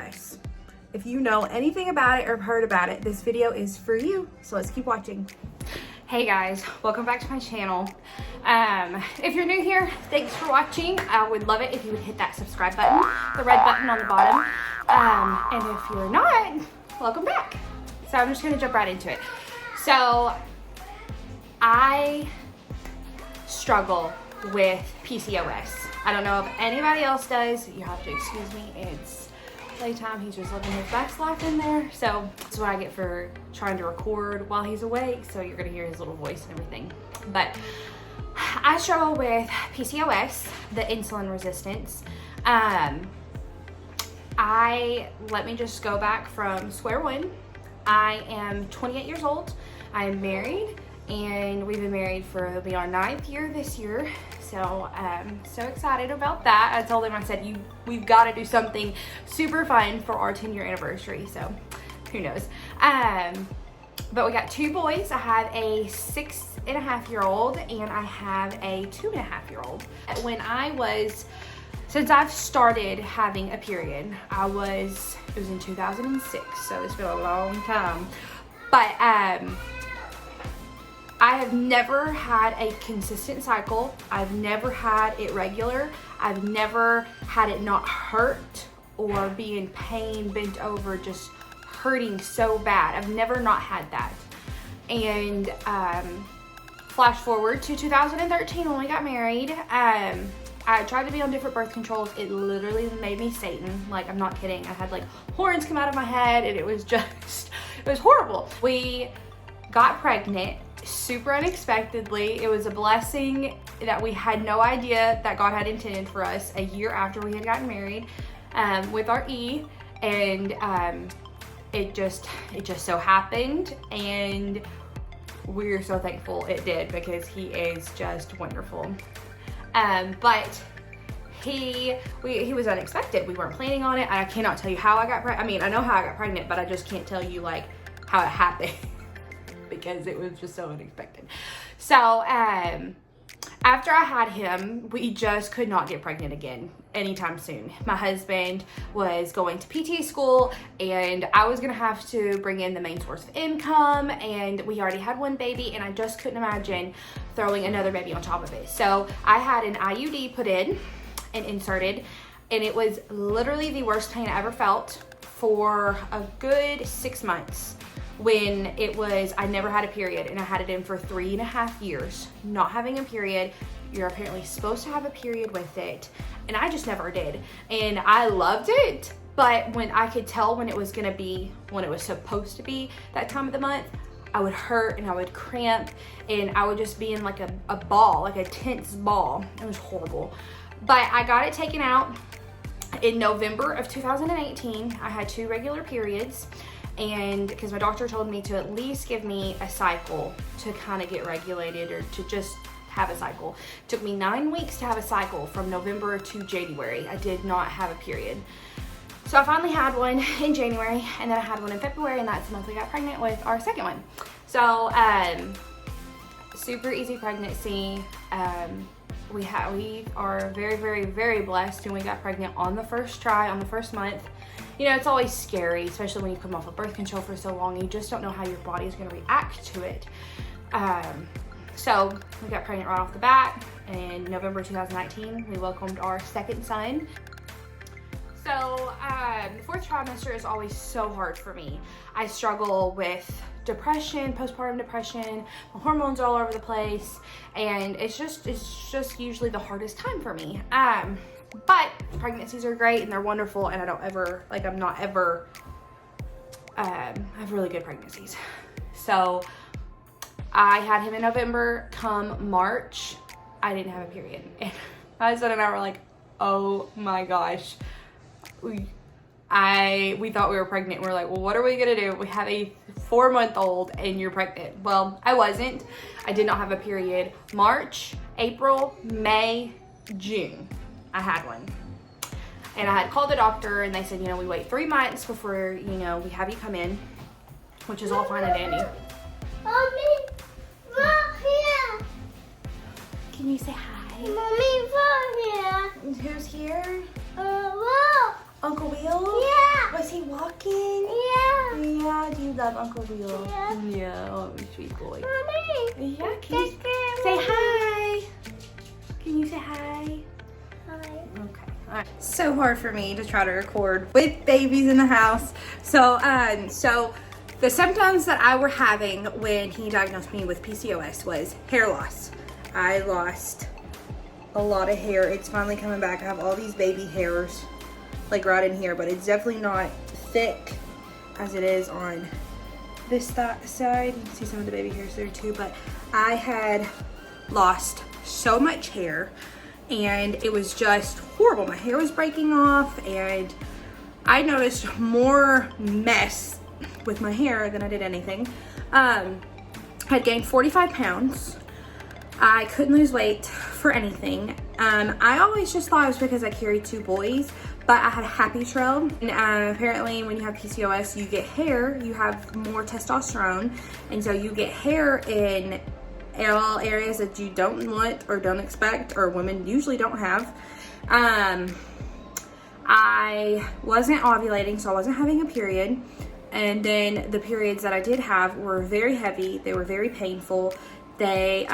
PCOS. If you know anything about it or heard about it, this video is for you. So let's keep watching. Hey guys, welcome back to my channel. If you're new here, thanks for watching. I would love it if you would hit that subscribe button, the red button on the bottom. And if you're not, welcome back. So I'm just gonna jump right into it. So I struggle with PCOS. I don't know if anybody else does. You have to excuse me. It's playtime. He's just living his best life in there. So that's what I get for trying to record while he's awake. So you're gonna hear his little voice and everything. But I struggle with PCOS, the insulin resistance. Let me just go back from square one. I am 28 years old. I am married, and we've been married for our 9th year this year. So I'm so excited about that. I told him, I said, we've got to do something super fun for our 10-year anniversary. So who knows? But we got 2 boys. I have a 6.5-year-old and I have a 2.5-year-old. Since I've started having a period, it was in 2006, so it's been a long time. But I have never had a consistent cycle. I've never had it regular. I've never had it not hurt or be in pain, bent over, just hurting so bad. I've never not had that. And flash forward to 2013 when we got married. I tried to be on different birth controls. It literally made me Satan. Like, I'm not kidding. I had like horns come out of my head and it was horrible. We got pregnant super unexpectedly. It was a blessing that we had no idea that God had intended for us a year after we had gotten married with our E. And it just so happened. And we're so thankful it did because he is just wonderful. But he was unexpected. We weren't planning on it. I cannot tell you how I got pregnant. I mean, I know how I got pregnant, but I just can't tell you like how it happened because it was just so unexpected. So, after I had him, we just could not get pregnant again anytime soon. My husband was going to PT school and I was gonna have to bring in the main source of income, and we already had 1 baby and I just couldn't imagine throwing another baby on top of it. So I had an IUD put in and inserted, and it was literally the worst pain I ever felt for a good 6 months. When I never had a period, and I had it in for 3.5 years, not having a period. You're apparently supposed to have a period with it, and I just never did. And I loved it, but when I could tell when it was gonna be, when it was supposed to be that time of the month, I would hurt and I would cramp and I would just be in like a ball, like a tense ball. It was horrible. But I got it taken out in November of 2018. I had 2 regular periods. And because my doctor told me to at least give me a cycle to kind of get regulated, or to just have a cycle. It took me 9 weeks to have a cycle from November to January. I did not have a period. So I finally had one in January, and then I had one in February, and that's the month we got pregnant with our second one. So super easy pregnancy. We are very, very, very blessed, and we got pregnant on the first try, on the first month. You know, it's always scary, especially when you come off of birth control for so long. You just don't know how your body is going to react to it. So we got pregnant right off the bat. In November 2019, we welcomed our second son. So the 4th trimester is always so hard for me. I struggle with depression, postpartum depression. My hormones are all over the place, and it's just usually the hardest time for me. But pregnancies are great and they're wonderful, and I have really good pregnancies. So I had him in November. Come March, I didn't have a period. And my husband and I were like, oh my gosh. We thought we were pregnant. We're like, well, what are we gonna do? We have a 4-month-old and you're pregnant. Well, I wasn't. I did not have a period. March, April, May, June, I had one. And I had called the doctor and they said, you know, we wait 3 months before, you know, we have you come in, which is all fine and dandy. Mommy, right here. Can you say hi? Mommy, right here. Who's here? Whoa. Uncle Will? Yeah. Was he walking? Yeah. Yeah, do you love Uncle Leo? Yeah. Yeah, oh, sweet boy. Mommy. Yeah, can you say hi? Can you say hi? Hi. Okay. All right. So hard for me to try to record with babies in the house. So the symptoms that I were having when he diagnosed me with PCOS was hair loss. I lost a lot of hair. It's finally coming back. I have all these baby hairs like right in here, but it's definitely not thick as it is on this side. You can see some of the baby hairs there too, but I had lost so much hair and it was just horrible. My hair was breaking off and I noticed more mess with my hair than I did anything. I had gained 45 pounds. I couldn't lose weight for anything. I always just thought it was because I carried 2 boys, but I had a happy trail. And apparently when you have PCOS, you get hair, you have more testosterone, and so you get hair in all areas that you don't want or don't expect, or women usually don't have. I wasn't ovulating, so I wasn't having a period. And then the periods that I did have were very heavy, they were very painful. They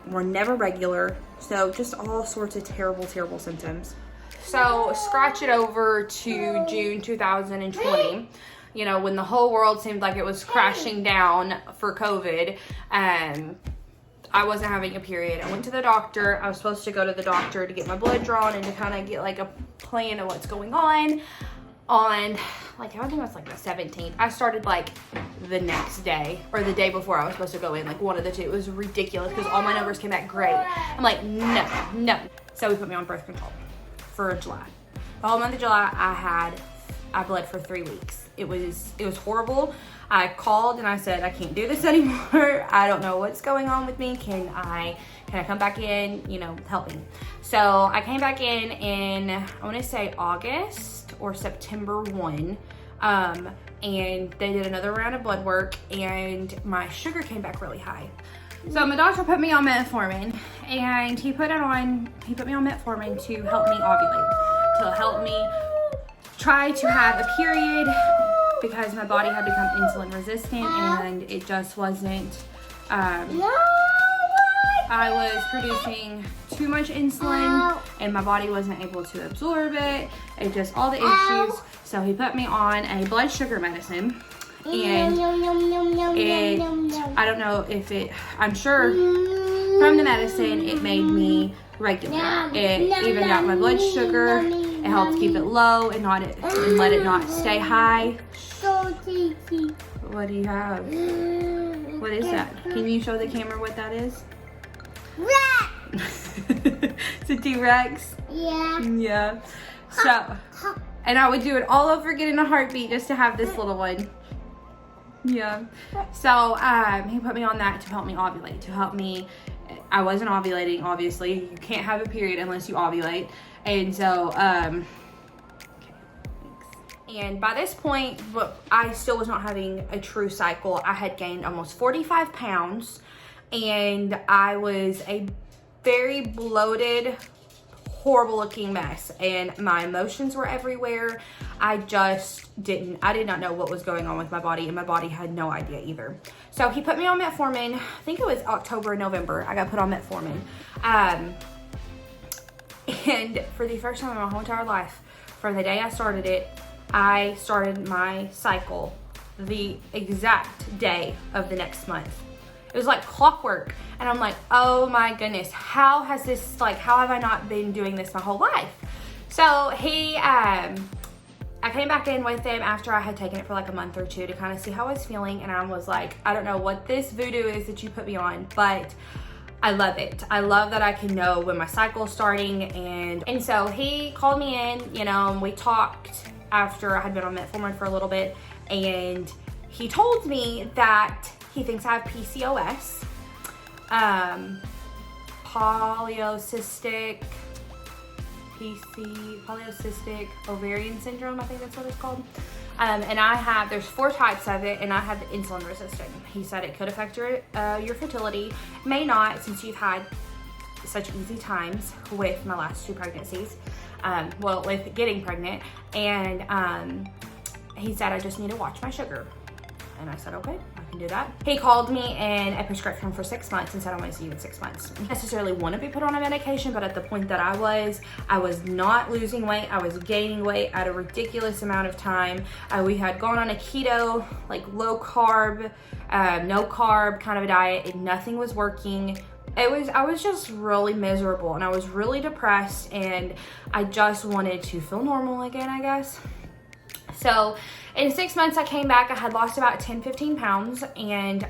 were never regular, so just all sorts of terrible, terrible symptoms. So scratch it over to June 2020, you know, when the whole world seemed like it was crashing down for COVID. I wasn't having a period. I went to the doctor. I was supposed to go to the doctor to get my blood drawn and to kind of get like a plan of what's going on. On like, I think it was like the 17th. I started like the next day or the day before I was supposed to go in, like one of the two. It was ridiculous because all my numbers came back great. I'm like, no. So we put me on birth control for July. The whole month of July, I bled for 3 weeks. It was horrible. I called and I said, I can't do this anymore. I don't know what's going on with me. Can I come back in, you know, help me. So I came back in I want to say August or September 1. And they did another round of blood work and my sugar came back really high. So my doctor put me on metformin and he put me on metformin to help me ovulate, to help me try to have a period because my body had become insulin resistant and it just wasn't, I was producing too much insulin and my body wasn't able to absorb it. It just all the issues. So he put me on a blood sugar medicine and I don't know if I'm sure from the medicine it made me regular. It even got my blood sugar. It helped keep it low and let it not stay high. What do you have? What is that? Can you show the camera what that is? It's a T-Rex? Yeah. Yeah. So, and I would do it all over again in a heartbeat just to have this little one. Yeah. So, he put me on that to help me ovulate, to help me. I wasn't ovulating, obviously. You can't have a period unless you ovulate. And so, okay, thanks. And by this point, I still was not having a true cycle. I had gained almost 45 pounds. And I was a very bloated, horrible looking mess. And my emotions were everywhere. I did not know what was going on with my body, and my body had no idea either. So he put me on metformin. I think it was October, November, I got put on metformin. And for the first time in my whole entire life, from the day I started it, I started my cycle the exact day of the next month. It was like clockwork. And I'm like, oh my goodness, how have I not been doing this my whole life? So I came back in with him after I had taken it for like a month or two to kind of see how I was feeling. And I was like, I don't know what this voodoo is that you put me on, but I love it. I love that I can know when my cycle's starting. And so he called me in, you know, and we talked after I had been on metformin for a little bit. And he told me that he thinks I have PCOS, polycystic ovarian syndrome, I think that's what it's called. And there's 4 types of it, and I have insulin resistant. He said it could affect your fertility. May not, since you've had such easy times with my last 2 pregnancies. well, with getting pregnant. And he said, I just need to watch my sugar. And I said, okay, I can do that. He called me and a prescription for 6 months and said, I'm going to see you in 6 months. I didn't necessarily want to be put on a medication, but at the point that I was not losing weight. I was gaining weight at a ridiculous amount of time. We had gone on a keto, like low carb, no carb kind of a diet, and nothing was working. I was just really miserable, and I was really depressed, and I just wanted to feel normal again, I guess. So in 6 months, I came back. I had lost about 10, 15 pounds, and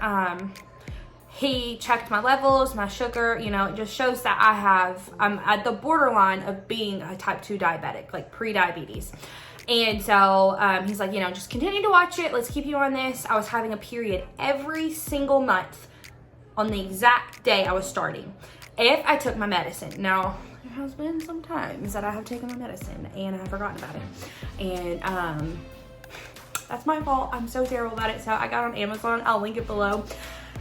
he checked my levels, my sugar. You know, it just shows that I'm at the borderline of being a type 2 diabetic, like pre-diabetes. And so he's like, you know, just continue to watch it. Let's keep you on this. I was having a period every single month on the exact day I was starting, if I took my medicine. Now, there has been some times that I have taken my medicine and I have forgotten about it. And that's my fault. I'm so terrible about it. So I got on Amazon. I'll link it below.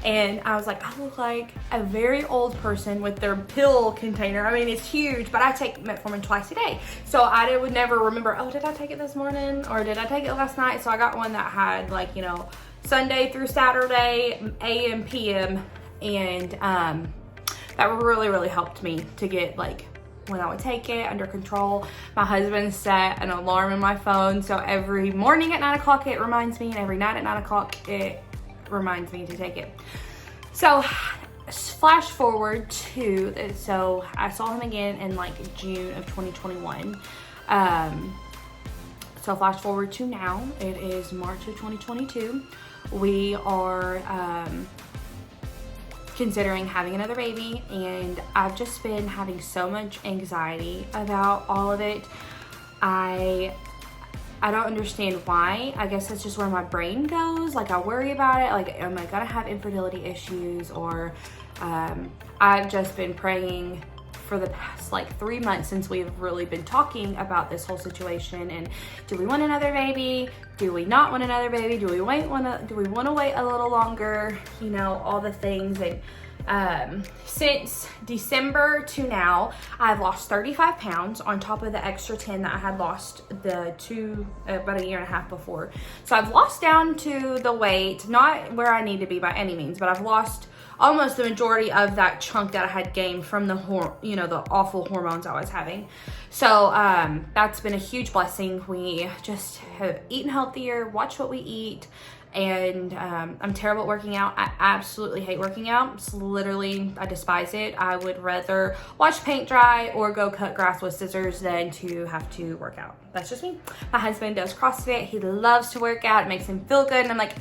And I was like, I look like a very old person with their pill container. I mean, it's huge, but I take metformin twice a day. So I would never remember, oh, did I take it this morning? Or did I take it last night? So I got one that had, like, you know, Sunday through Saturday, AM, PM. And that really, really helped me to get, like, when I would take it under control. My husband set an alarm in my phone. So every morning at 9 o'clock, it reminds me. And every night at 9 o'clock, it reminds me to take it. So flash forward to, so I saw him again in like June of 2021. So flash forward to now, it is March of 2022. We are considering having another baby, and I've just been having so much anxiety about all of it. I don't understand why. I guess that's just where my brain goes. Like, I worry about it. Like, am I gonna have infertility issues? Or I've just been praying for the past like 3 months since we've really been talking about this whole situation. And do we want another baby? Do we not want another baby? Do we want to wait a little longer? You know, all the things. And since December to now, I've lost 35 pounds on top of the extra 10 that I had lost about a year and a half before. So I've lost down to the weight, not where I need to be by any means, but I've lost almost the majority of that chunk that I had gained from the awful hormones I was having. So that's been a huge blessing. We just have eaten healthier, watch what we eat. And I'm terrible at working out. I absolutely hate working out. It's literally, I despise it. I would rather watch paint dry or go cut grass with scissors than to have to work out. That's just me. My husband does CrossFit. He loves to work out. It makes him feel good. And I'm like,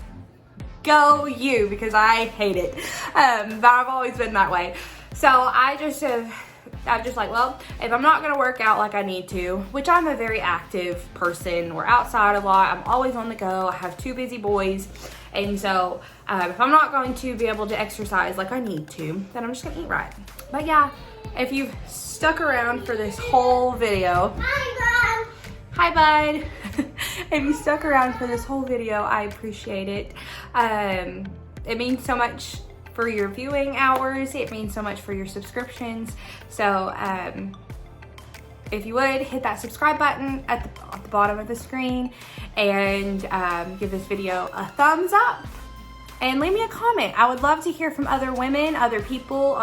go you, because I hate it. But I've always been that way. So I'm just like, well, if I'm not gonna work out like I need to, which I'm a very active person, we're outside a lot, I'm always on the go, I have 2 busy boys, and so if I'm not going to be able to exercise like I need to, then I'm just gonna eat right. But yeah, if you've stuck around for this whole video, hi bud. If you stuck around for this whole video, I appreciate it. It means so much for your viewing hours. It means so much for your subscriptions. So if you would, hit that subscribe button at the bottom of the screen, and give this video a thumbs up, and leave me a comment. I would love to hear from other women, other people,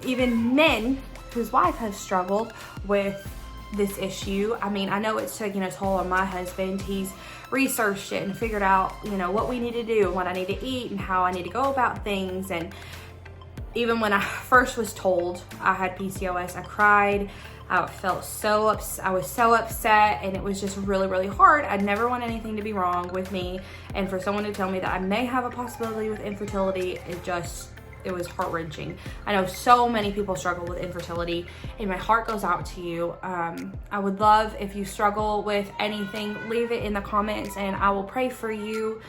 even men whose wife has struggled with this issue. I mean, I know it's taking a toll on my husband. He's researched it and figured out, what we need to do, what I need to eat, and how I need to go about things. And even when I first was told I had PCOS, I cried. I was so upset, and it was just really, really hard. I never want anything to be wrong with me, and for someone to tell me that I may have a possibility with infertility, it was heart-wrenching. I know so many people struggle with infertility, and my heart goes out to you. I would love, if you struggle with anything, leave it in the comments, and I will pray for you.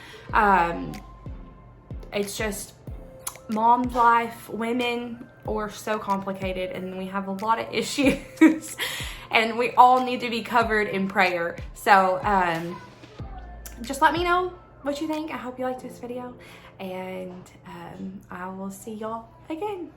It's just mom's life. Women are so complicated, and we have a lot of issues, and we all need to be covered in prayer. So just let me know what you think. I hope you liked this video, and I will see y'all again.